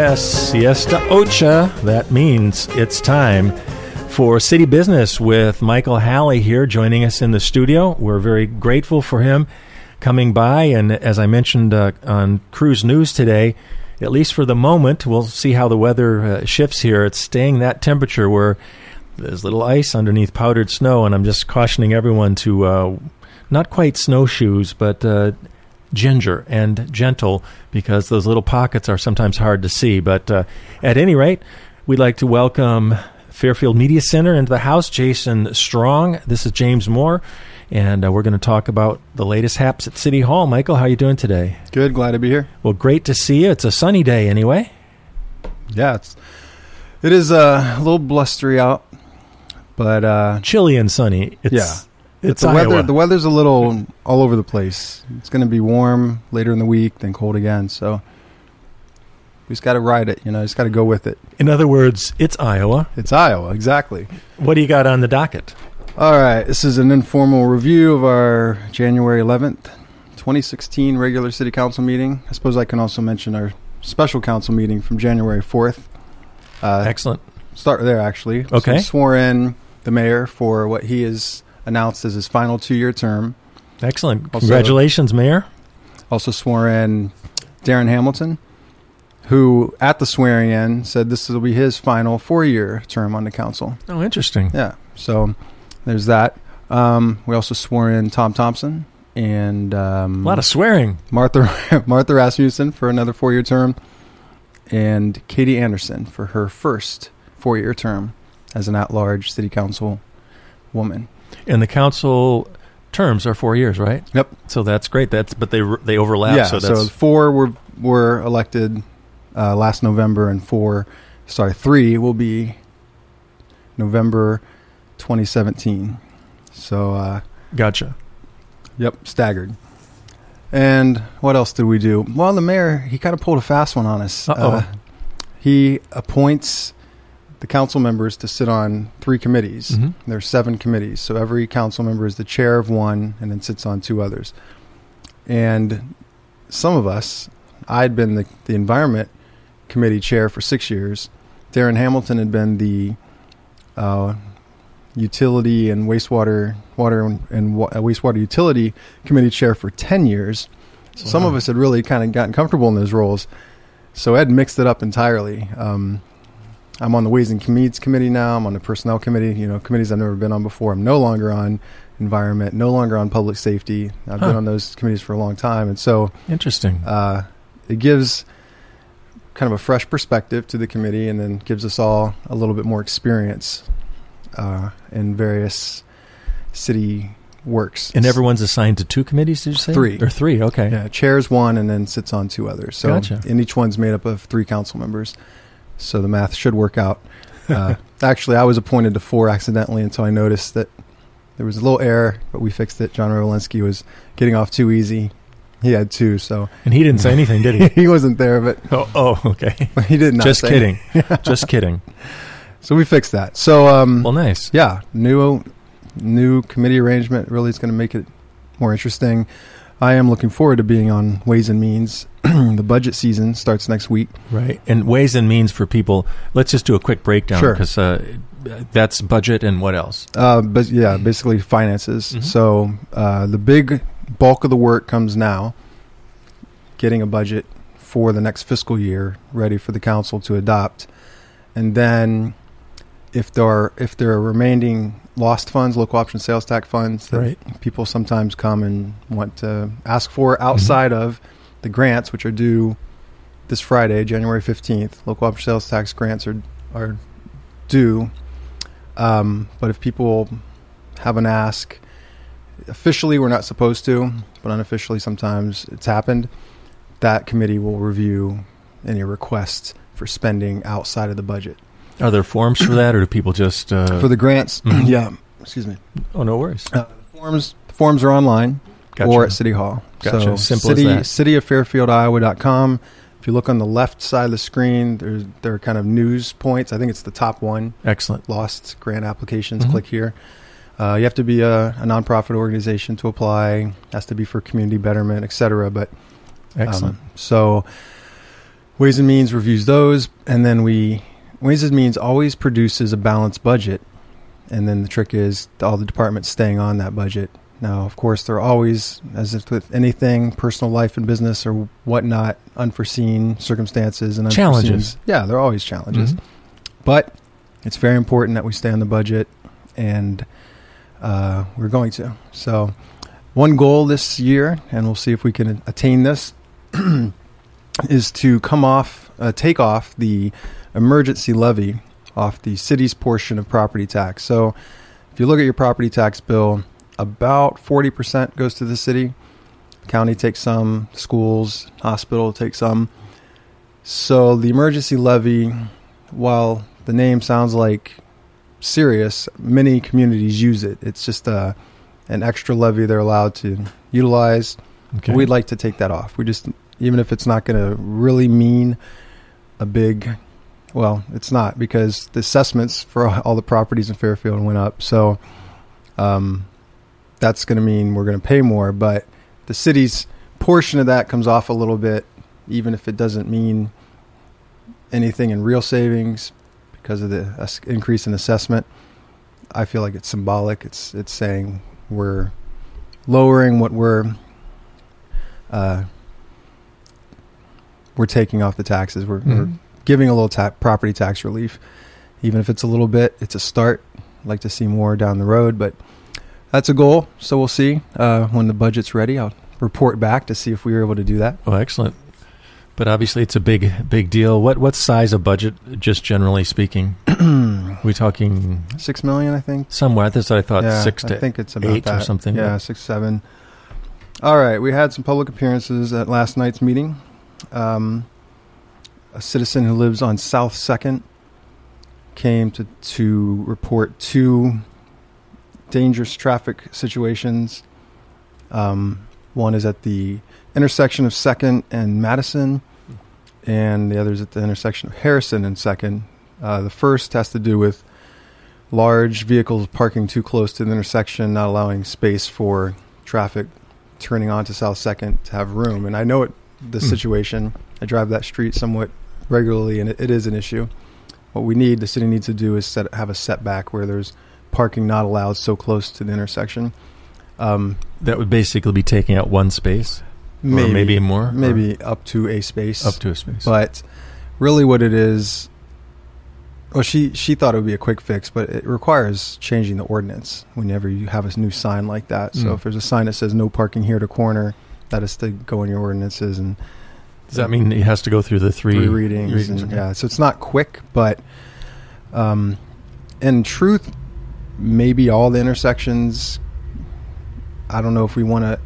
Yes, siesta ocha. That means it's time for City Business with Michael Halley here joining us in the studio. We're very grateful for him coming by. And as I mentioned on KRUU's News today, at least for the moment, we'll see how the weather shifts here. It's staying that temperature where there's little ice underneath powdered snow. And I'm just cautioning everyone to not quite snowshoes, but ginger and gentle, because those little pockets are sometimes hard to see. But at any rate, we'd like to welcome Fairfield Media Center into the house, Jason Strong. This is James Moore, and we're going to talk about the latest haps at City Hall. Michael, how are you doing today? Good, glad to be here. Well, great to see you. It's a sunny day anyway. Yeah, it is a little blustery out, but chilly and sunny. It's the Iowa. weather. The weather's a little all over the place. It's going to be warm later in the week, then cold again. So we just got to ride it. Just got to go with it. In other words, it's Iowa. It's Iowa, exactly. What do you got on the docket? All right, this is an informal review of our January 11th, 2016 regular City Council meeting. I suppose I can also mention our special council meeting from January 4th. Excellent. Start there, actually. Okay. So we swore in the mayor for what he is announced as his final 2-year term. Excellent. Congratulations, Mayor. Also swore in Darren Hamilton, who at the swearing in said this will be his final 4-year term on the council. Oh, interesting. Yeah, so there's that. We also swore in Tom Thompson and a lot of swearing. Martha Rasmussen for another 4-year term, and Katie Anderson for her first 4-year term as an at-large city council woman. And the council terms are 4 years, right? Yep. So that's great. But they overlap. Yeah. So, So 4 were elected last November, and 3 will be November 2017. So gotcha. Yep. Staggered. And what else did we do? Well, the mayor, he kind of pulled a fast one on us. He appoints the council members to sit on 3 committees. Mm-hmm. There are 7 committees. So every council member is the chair of one and then sits on 2 others. And some of us, I'd been the environment committee chair for 6 years. Darren Hamilton had been the utility and wastewater utility committee chair for 10 years. So some of us had really kind of gotten comfortable in those roles. So Ed mixed it up entirely. I'm on the Ways and Means Committee now. I'm on the Personnel Committee, committees I've never been on before. I'm no longer on Environment, no longer on Public Safety. I've been on those committees for a long time. And so interesting. It gives kind of a fresh perspective to the committee, and then gives us all a little bit more experience in various city works. And everyone's assigned to 2 committees, did you say? 3. Or 3, okay. Yeah, chairs one and then sits on 2 others. So, gotcha. And each one's made up of 3 council members. So the math should work out. Actually, I was appointed to 4 accidentally until I noticed that there was a little error, but we fixed it. John Rowlinski was getting off too easy. He had 2, so. And he didn't say anything, did he? He wasn't there, but. Oh, okay. He did not Just say kidding. Just kidding. So we fixed that. So. Well, nice. Yeah, new committee arrangement really is going to make it more interesting. I am looking forward to being on Ways and Means. The budget season starts next week. Right. And Ways and Means for people, let's just do a quick breakdown. Sure. Because that's budget and what else? But yeah, basically finances. Mm-hmm. So the big bulk of the work comes now, getting a budget for the next fiscal year ready for the council to adopt. And then if there are remaining lost funds, local option sales tax funds that people sometimes come and want to ask for outside of the grants, which are due this Friday, January 15th. Local option sales tax grants are due. But if people have an ask, officially we're not supposed to, but unofficially sometimes it's happened, that committee will review any requests for spending outside of the budget. Are there forms for that, or do people just... For the grants? Yeah. Excuse me. Oh, no worries. The forms are online. Gotcha. Or at City Hall. Gotcha. So Simple as that. cityoffairfieldiowa.com. If you look on the left side of the screen, there are kind of news points. I think it's the top one. Excellent. Lost grant applications. Click here. You have to be a nonprofit organization to apply. Has to be for community betterment, etc. But excellent. So Ways and Means reviews those, and then Ways and Means always produces a balanced budget, and then the trick is all the departments staying on that budget. Now, of course, there are always, as with anything, personal life and business or whatnot, unforeseen circumstances and challenges. Yeah, there are always challenges. Mm-hmm. But it's very important that we stay on the budget, and we're going to. So one goal this year, and we'll see if we can attain this, is to take off the emergency levy off the city's portion of property tax. So if you look at your property tax bill, about 40% goes to the city. County takes some, schools, hospital take some. So the emergency levy, while the name sounds like serious, many communities use it. It's just an extra levy they're allowed to utilize. Okay. We'd like to take that off. We just, even if it's not going to really mean a big, well, it's not, because the assessments for all the properties in Fairfield went up. So that's going to mean we're going to pay more, but the city's portion of that comes off a little bit, even if it doesn't mean anything in real savings because of the increase in assessment. I feel like it's symbolic. It's saying we're lowering what we're taking off the taxes. We're giving a little property tax relief. Even if it's a little bit, it's a start. I'd like to see more down the road, but that's a goal. So we'll see when the budget's ready. I'll report back to see if we were able to do that. Oh, excellent. But obviously it's a big deal. What size of budget, just generally speaking? We talking $6 million, I think. Somewhere. That's what I thought. Yeah, 6 to I think it's about 8 that. or something. Yeah, 6, 7. All right. We had some public appearances at last night's meeting. A citizen who lives on South 2nd came to report 2 dangerous traffic situations. One is at the intersection of 2nd and Madison, and the other is at the intersection of Harrison and 2nd. The first has to do with large vehicles parking too close to the intersection, not allowing space for traffic turning onto South 2nd to have room. And I know the situation. I drive that street somewhat regularly, and it is an issue. What the city needs to do is have a setback where there's parking not allowed so close to the intersection. That would basically be taking out one space? Maybe more? Maybe up to a space. Up to a space. But really what it is, well, she thought it would be a quick fix, but it requires changing the ordinance whenever you have a new sign like that. So if there's a sign that says no parking here to corner, that is to go in your ordinances. And does that mean it has to go through the three readings? And, okay. Yeah, so it's not quick, but in truth, maybe all the intersections, I don't know if we want to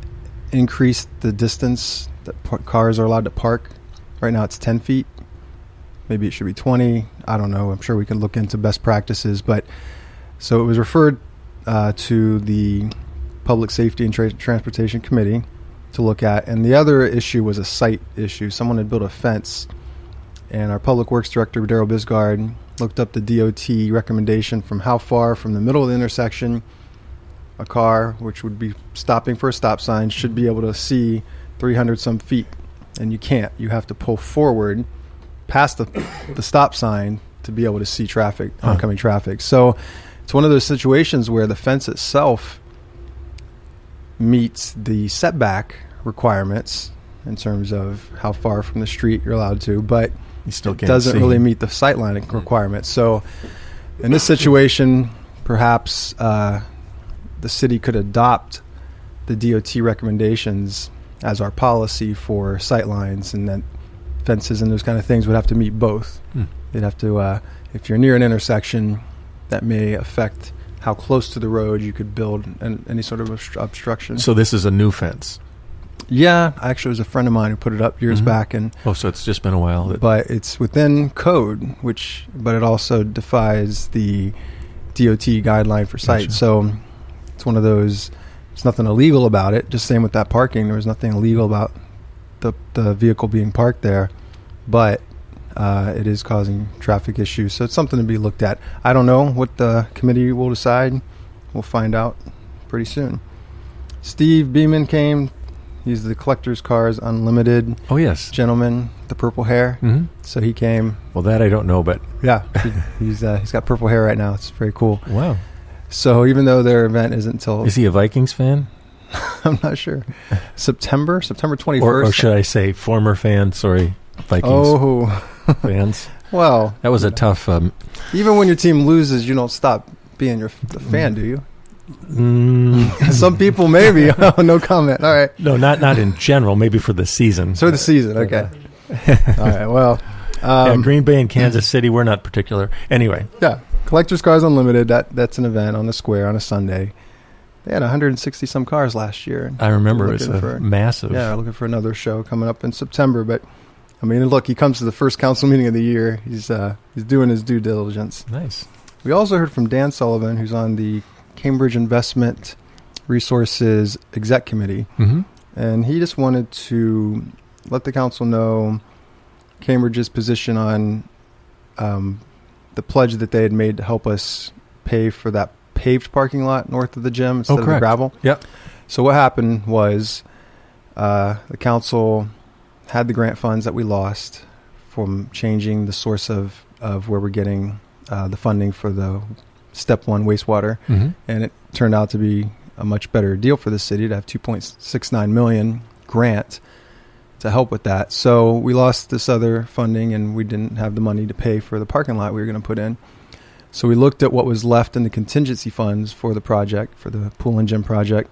increase the distance that cars are allowed to park. Right now it's 10 feet. Maybe it should be 20. I don't know. I'm sure we can look into best practices. But so it was referred to the Public Safety and Transportation Committee to look at. And the other issue was a site issue. Someone had built a fence, and our Public Works Director, Daryl Bisgard, looked up the DOT recommendation from how far from the middle of the intersection a car, which would be stopping for a stop sign, should be able to see 300 some feet. And you can't. You have to pull forward past the stop sign to be able to see traffic, oncoming traffic. So it's one of those situations where the fence itself meets the setback requirements in terms of how far from the street you're allowed to, but you still can't doesn't see. really meet the sightline requirements. So in this situation, perhaps the city could adopt the DOT recommendations as our policy for sightlines, and that fences and those kind of things would have to meet both. They'd have to, if you're near an intersection, that may affect how close to the road you could build any sort of obstruction. So this is a new fence? Yeah, actually, it was a friend of mine who put it up years back, and so it's just been a while. But it's within code, but it also defies the DOT guideline for sight. Gotcha. So it's one of those. There's nothing illegal about it. Just same with that parking. There was nothing illegal about the vehicle being parked there, but it is causing traffic issues. So it's something to be looked at. I don't know what the committee will decide. We'll find out pretty soon. Steve Beeman came. He's the Collector's Cars Unlimited Oh, yes. gentleman, the purple hair. Mm-hmm. So he came. Well, that I don't know, but Yeah, he's got purple hair right now. It's very cool. wow. So even though their event isn't until Is he a Vikings fan? I'm not sure, September 21st. Or should I say former fan? Sorry, Vikings Oh, fans. well, That was a tough... even when your team loses, you don't stop being the fan, do you? mm, Some people maybe. Oh, no comment. All right. no, not in general. Maybe for the season. So the season, okay. All right. Well, Yeah, Green Bay and Kansas City, we're not particular. Anyway. yeah, Collector's Cars Unlimited. That's an event on the square on a Sunday. They had 160 some cars last year. I remember it was Looking massive. Yeah, looking for another show coming up in September. But I mean, look, he comes to the first council meeting of the year. He's doing his due diligence. Nice. We also heard from Dan Sullivan, who's on the Cambridge Investment Resources Exec Committee, Mm-hmm. and he just wanted to let the council know Cambridge's position on the pledge that they had made to help us pay for that paved parking lot north of the gym instead of the correct. gravel. Yep. So what happened was the council had the grant funds that we lost from changing the source of where we're getting the funding for the Step 1 wastewater. Mm-hmm. And it turned out to be a much better deal for the city to have $2.69 million grant to help with that. So we lost this other funding, and we didn't have the money to pay for the parking lot we were going to put in. So we looked at what was left in the contingency funds for the project, for the pool and gym project,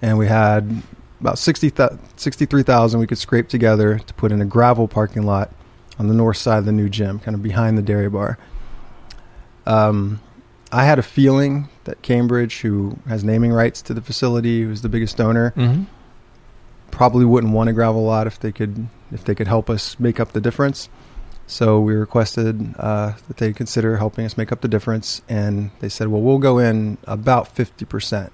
and we had about $63,000 we could scrape together to put in a gravel parking lot on the north side of the new gym, kind of behind the dairy bar. I had a feeling that Cambridge, who has naming rights to the facility, who's the biggest donor, Mm-hmm. probably wouldn't want a gravel lot if they could help us make up the difference. So we requested that they consider helping us make up the difference, and they said, well, we'll go in about 50%.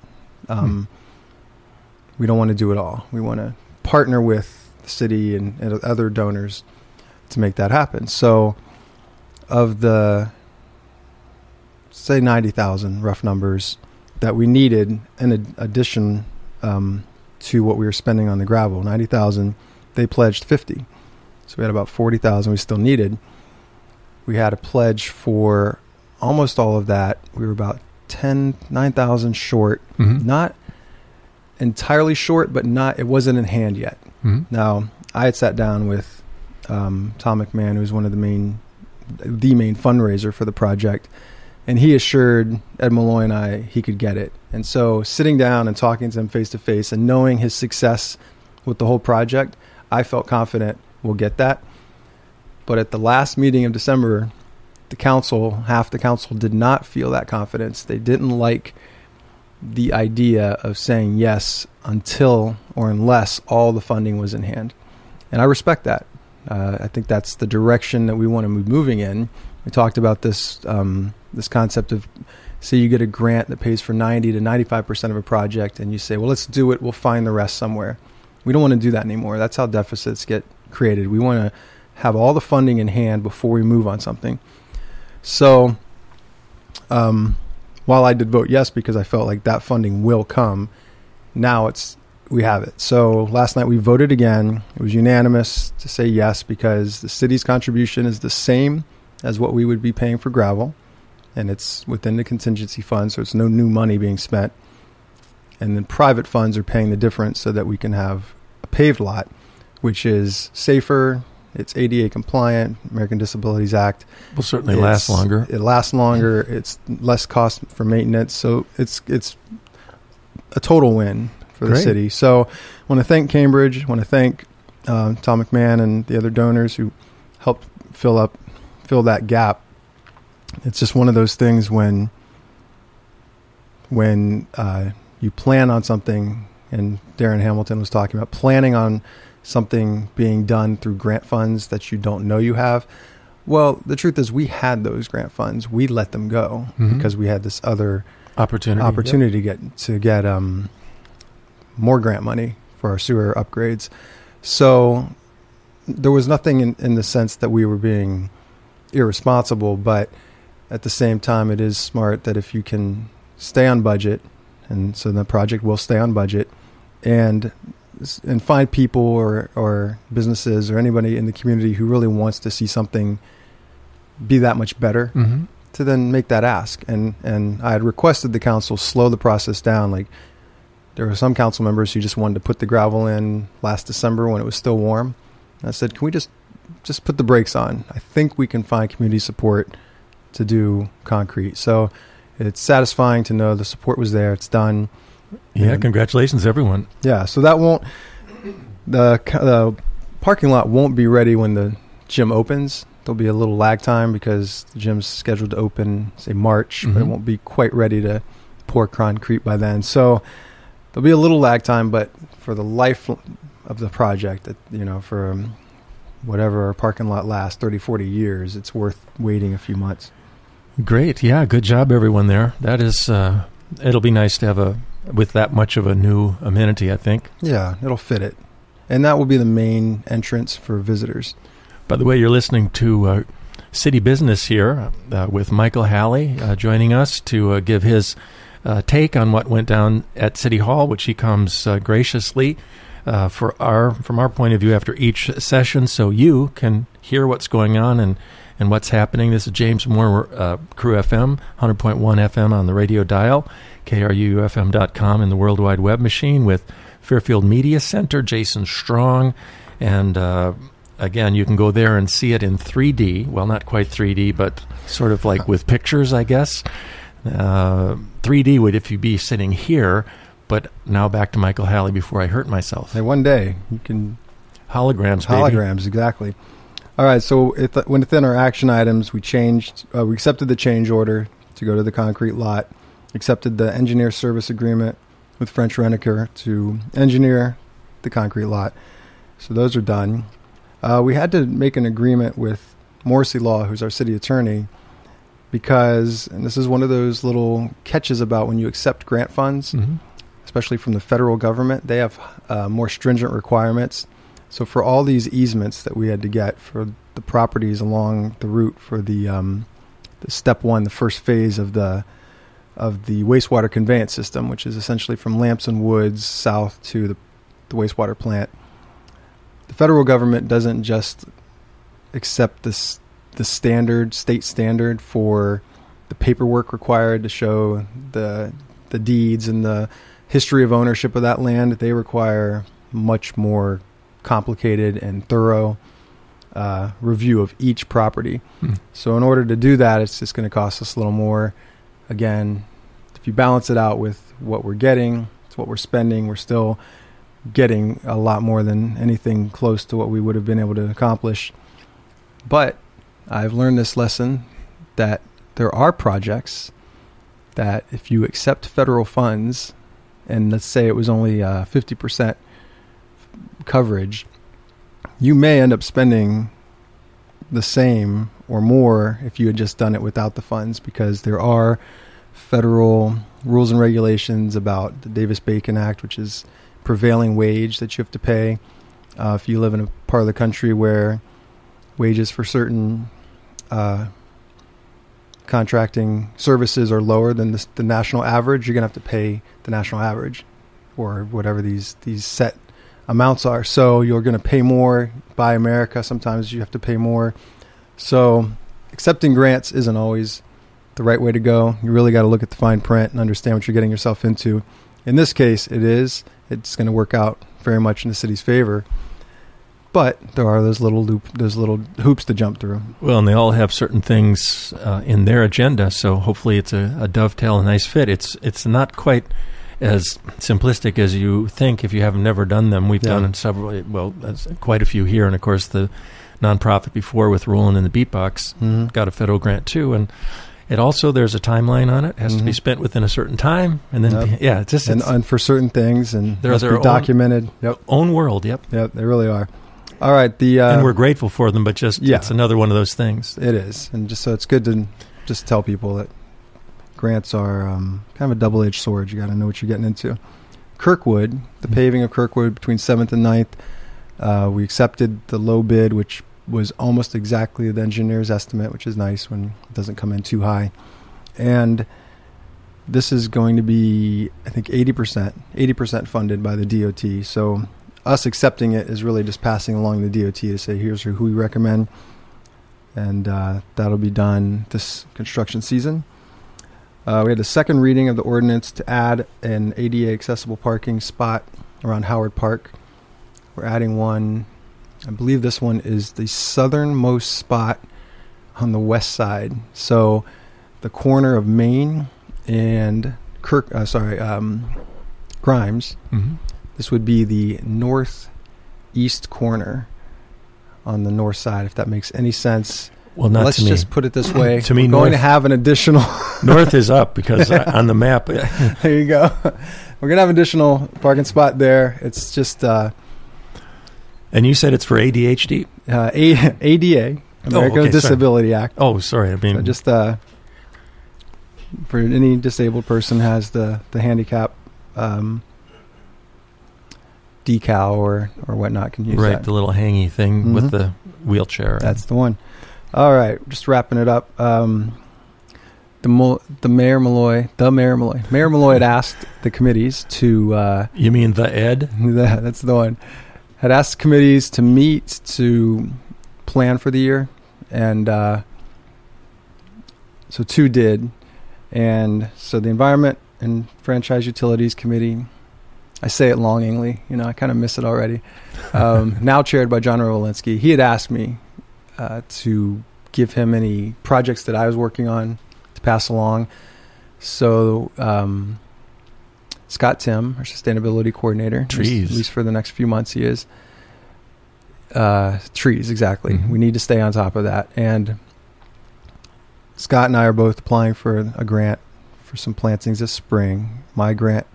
We don't want to do it all. We want to partner with the city and other donors to make that happen. So of the, say, 90,000 rough numbers that we needed in addition to what we were spending on the gravel, 90,000, they pledged 50. So we had about 40,000 we still needed. We had a pledge for almost all of that. We were about 9,000 short. Mm-hmm. Not entirely short, but it wasn't in hand yet. Mm-hmm. Now, I had sat down with Tom McMahon, who's one of the main fundraiser for the project, and he assured Ed Malloy and I he could get it. And so sitting down and talking to him face to face and knowing his success with the whole project, I felt confident we'll get that. But at the last meeting of December, half the council did not feel that confidence. They didn't like the idea of saying yes until or unless all the funding was in hand. And I respect that. I think that's the direction that we want to be moving in. We talked about this this concept of, say you get a grant that pays for 90 to 95% of a project, and you say, well, let's do it. We'll find the rest somewhere. We don't want to do that anymore. That's how deficits get created. We want to have all the funding in hand before we move on something. So while I did vote yes because I felt like that funding will come, now we have it. So last night we voted again. It was unanimous to say yes because the city's contribution is the same as what we would be paying for gravel, and it's within the contingency fund, so it's no new money being spent. And then private funds are paying the difference so that we can have a paved lot, which is safer, it's ADA compliant, American Disabilities Act. Will certainly last longer. It lasts longer. It's less cost for maintenance. So it's a total win for the city. So I want to thank Cambridge. I want to thank Tom McMahon and the other donors who helped fill that gap. It's just one of those things when you plan on something, and Darren Hamilton was talking about planning on something being done through grant funds that you don't know you have. Well, the truth is we had those grant funds. We let them go because we had this other opportunity to get more grant money for our sewer upgrades. So there was nothing in the sense that we were being irresponsible, but at the same time, it is smart that if you can stay on budget, and so the project will stay on budget, and and find people or businesses or anybody in the community who really wants to see something be that much better, to then make that ask. And I had requested the council slow the process down. Like, there were some council members who just wanted to put the gravel in last December when it was still warm. And I said, can we just put the brakes on? I think we can find community support to do concrete. So it's satisfying to know the support was there. It's done. Yeah, and congratulations, everyone. Yeah, so that won't, the parking lot won't be ready when the gym opens. There'll be a little lag time because the gym's scheduled to open, say, March, but it won't be quite ready to pour concrete by then. So there'll be a little lag time, but for the life of the project, for whatever our parking lot lasts, 30, 40 years, it's worth waiting a few months. Great. Yeah, good job, everyone there. That is, it'll be nice to have with that much of a new amenity, I think. Yeah, it'll fit it. And that will be the main entrance for visitors. By the way, you're listening to City Business here with Michael Halley joining us to give his take on what went down at City Hall, which he comes graciously from our point of view after each session, so you can hear what's going on and what's happening. This is James Moore, KRUU-FM, 100.1 FM on the radio dial, KRUU-FM.com in the World Wide Web machine with Fairfield Media Center, Jason Strong, and again, you can go there and see it in 3D. Well, not quite 3D, but sort of like with pictures, I guess. 3D would if you be sitting here, but now back to Michael Halley before I hurt myself. Hey, one day you can... Holograms, baby. Holograms, exactly. All right, so within our action items, we accepted the change order to go to the concrete lot, accepted the engineer service agreement with French Reniker to engineer the concrete lot. So those are done. We had to make an agreement with Morrissey Law, who's our city attorney, because, and this is one of those little catches about when you accept grant funds, especially from the federal government, they have more stringent requirements. So for all these easements that we had to get for the properties along the route for the step one, the first phase of the wastewater conveyance system, which is essentially from Lamson Woods south to the wastewater plant, the federal government doesn't just accept the state standard for the paperwork required to show the deeds and the history of ownership of that land. They require much more complicated and thorough review of each property. So in order to do that, it's just going to cost us a little more. Again, if you balance it out with what we're getting, it's what we're spending, we're still getting a lot more than anything close to what we would have been able to accomplish. But I've learned this lesson that there are projects that if you accept federal funds, and let's say it was only 50% coverage, you may end up spending the same or more if you had just done it without the funds, because there are federal rules and regulations about the Davis-Bacon Act, which is prevailing wage that you have to pay if you live in a part of the country where wages for certain contracting services are lower than the national average. You're going to have to pay the national average or whatever these set amounts are. So you're going to pay more. Buy America, sometimes you have to pay more. So accepting grants isn't always the right way to go. You really got to look at the fine print and understand what you're getting yourself into. In this case, it is. It's going to work out very much in the city's favor. But there are those little hoops to jump through. Well, and they all have certain things in their agenda, so hopefully it's a dovetail, a nice fit. It's not quite as simplistic as you think if you have never done them. We've done several, quite a few here, and of course the nonprofit before with Roland and the Beatbox got a federal grant too, and it also, there's a timeline on it. It has to be spent within a certain time, and then and for certain things, and they're their documented. Own world. Yep, they really are. All right, and we're grateful for them, but it's another one of those things. It is, and just so it's good to just tell people that grants are kind of a double-edged sword. You got to know what you're getting into. Kirkwood, the paving of Kirkwood between 7th and 9th, we accepted the low bid, which was almost exactly the engineer's estimate, which is nice when it doesn't come in too high. And this is going to be, I think, 80% funded by the DOT. So us accepting it is really just passing along the DOT to say, here's who we recommend. And that'll be done this construction season. We had the second reading of the ordinance to add an ADA accessible parking spot around Howard Park. We're adding one. I believe this one is the southernmost spot on the west side. So the corner of Main and Grimes. Mm-hmm. This would be the northeast corner on the north side, if that makes any sense. Well, not Let's to me. just put it this way. To me, we're going to have an additional... north is up because on the map... There you go. We're going to have an additional parking spot there. It's just... and you said it's for ADHD? ADA, American Disability Act. Oh, sorry. I mean... So just for any disabled person has the handicap decal or whatnot can use right, that. the little hangy thing with the wheelchair. That's the one. All right, just wrapping it up. Mayor Malloy had asked the committees to... you mean the Ed? That's the one. Had asked committees to meet to plan for the year, and so 2 did. And so the Environment and Franchise Utilities Committee, I say it longingly, I kind of miss it already, now chaired by John Rowlinski. He had asked me to give him any projects that I was working on to pass along. So Scott Tim, our sustainability coordinator, trees, at least for the next few months he is. Trees, exactly. Mm-hmm. We need to stay on top of that. And Scott and I are both applying for a grant for some plantings this spring. My grant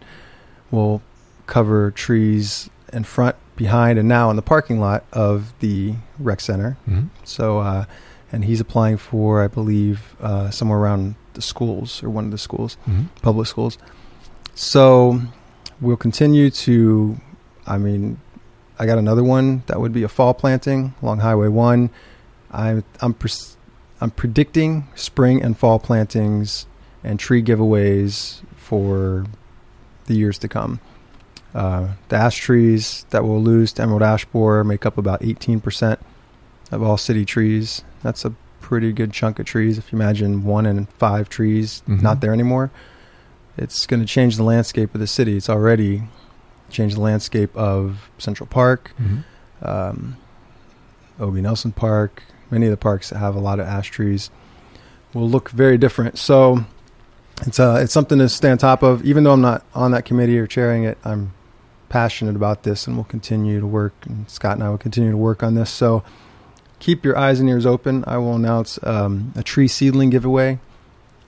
will cover trees in front, behind, and now in the parking lot of the rec center. Mm-hmm. So, and he's applying for, I believe, somewhere around the schools or one of the schools, public schools. So we'll continue to, I got another one that would be a fall planting along Highway 1. I'm predicting spring and fall plantings and tree giveaways for the years to come. The ash trees that we'll lose to emerald ash borer make up about 18% of all city trees. That's a pretty good chunk of trees. If you imagine 1 in 5 trees not there anymore, it's going to change the landscape of the city. It's already changed the landscape of Central Park, O.B. Nelson Park. Many of the parks that have a lot of ash trees will look very different. So it's something to stay on top of. Even though I'm not on that committee or chairing it, I'm passionate about this, and we'll continue to work. And Scott and I will continue to work on this. So keep your eyes and ears open. I will announce a tree seedling giveaway.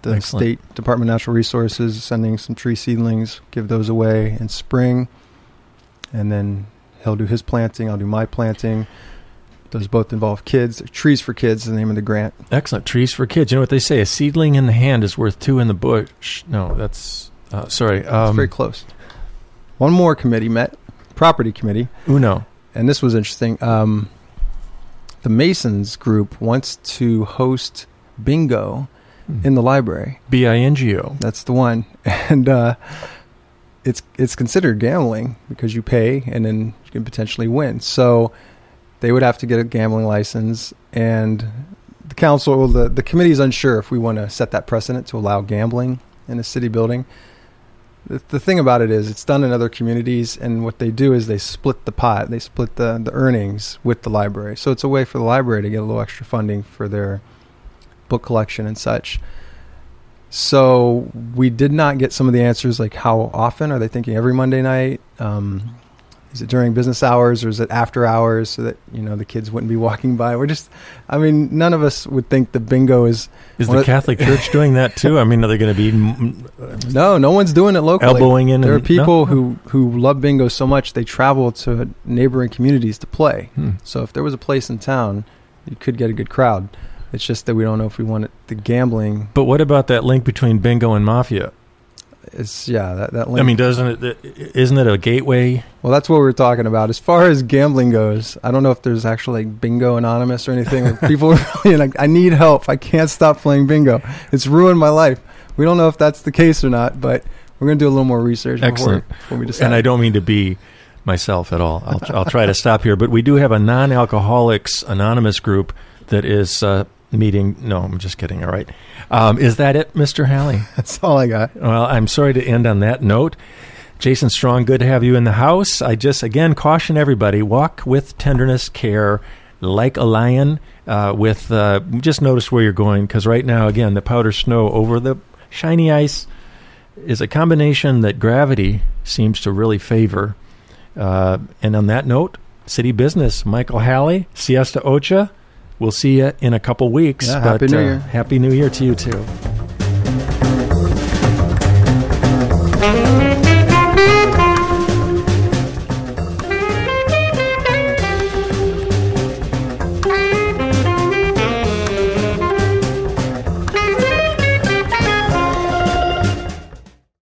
The Excellent. State Department of Natural Resources is sending some tree seedlings. Give those away in spring, and then he'll do his planting. I'll do my planting. Those both involve kids. Trees for Kids is the name of the grant. Excellent. Trees for Kids. You know what they say? A seedling in the hand is worth 2 in the bush. No, that's... sorry. It's very close. One more committee met. Property committee. Uno. And this was interesting. The Masons group wants to host bingo in the library. BINGO. That's the one. And it's considered gambling because you pay and then you can potentially win. So... they would have to get a gambling license, and the council, the committee is unsure if we want to set that precedent to allow gambling in a city building. The thing about it is it's done in other communities, and what they do is they split the pot. They split the earnings with the library. So it's a way for the library to get a little extra funding for their book collection and such. So we did not get some of the answers, like how often. Are they thinking every Monday night? Is it during business hours, or is it after hours, so that the kids wouldn't be walking by? None of us would think the bingo is. Is the Catholic Church doing that too? Are they going to be? No one's doing it locally. Elbowing in. There are people who love bingo so much they travel to neighboring communities to play. So if there was a place in town, you could get a good crowd. It's just that we don't know if we want the gambling. But what about that link between bingo and mafia? It's that link. Isn't it a gateway? Well, that's what we're talking about. As far as gambling goes, I don't know if there's actually Bingo Anonymous or anything. Where people are really like, I need help. I can't stop playing bingo. It's ruined my life. We don't know if that's the case or not, but we're going to do a little more research before we decide. And I don't mean to be myself at all. I'll try to stop here. But we do have a non-alcoholics anonymous group that is meeting. No, I'm just kidding. All right. Is that it, Mr. Halley? That's all I got. Well, I'm sorry to end on that note. Jason Strong, good to have you in the house. I just, again, caution everybody, walk with tenderness, care, like a lion, just notice where you're going, because right now, again, the powder snow over the shiny ice is a combination that gravity seems to really favor. And on that note, city business, Michael Halley, Siesta Ocha. We'll see you in a couple weeks. Yeah, Happy New Year. Happy New Year to you, too.